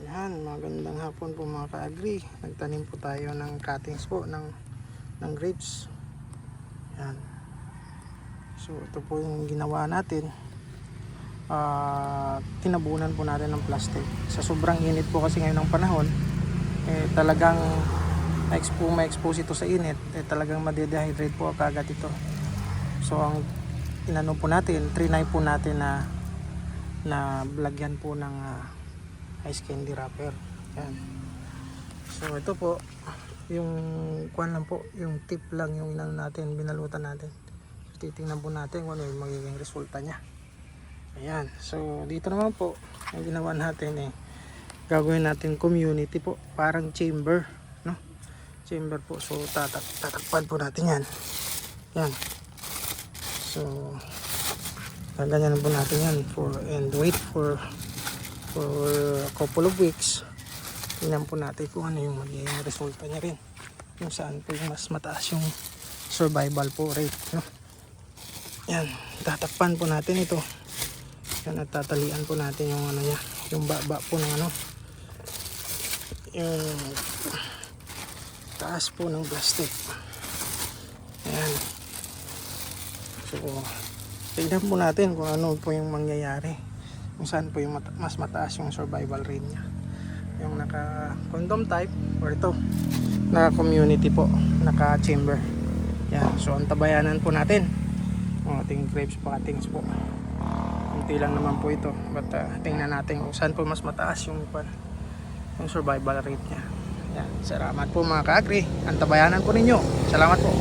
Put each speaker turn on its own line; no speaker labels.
Yan, magandang hapon po mga ka-agri. Nagtanim po tayo ng cuttings po ng grapes. Yan. So ito po yung ginawa natin. Tinabunan po natin ng plastic. Sa sobrang init po kasi ngayon ng panahon, talagang ma-expose ito sa init, talagang ma-dehydrate po agad ito. So ang inano po natin, trinay po natin na lagyan po ng ice candy wrapper. Yan. So ito po yung kuan lang po, yung tip lang yung inano natin, binalutan natin. So titingnan po natin kung ano yung magiging resulta niya. Ayan. So dito naman po ang ginawa natin gagawin natin community po, parang chamber, no? Chamber po. So tatakpan po natin yan. Yan. So ganyan po natin yan and wait for a couple of weeks. Tingnan po natin kung ano yung magiging resulta niya rin, kung saan po yung mas mataas yung survival po rate, no? Yan, tatakpan po natin ito. Yan, at tatalian po natin yung ano niya, yung baba po ng ano, yung taas po ng plastic. Ayan. So tignan po natin kung ano po yung mangyayari, kung saan po yung mas mataas yung survival rate niya, yung naka condom type or ito naka community po, naka chamber. Yan. So antabayanan po natin ang ating grapes cuttings po. Kunti lang naman po ito, but tingnan natin kung saan po mas mataas yung survival rate niya. Yan. Salamat po mga ka-agri, antabayanan po ninyo. Salamat po.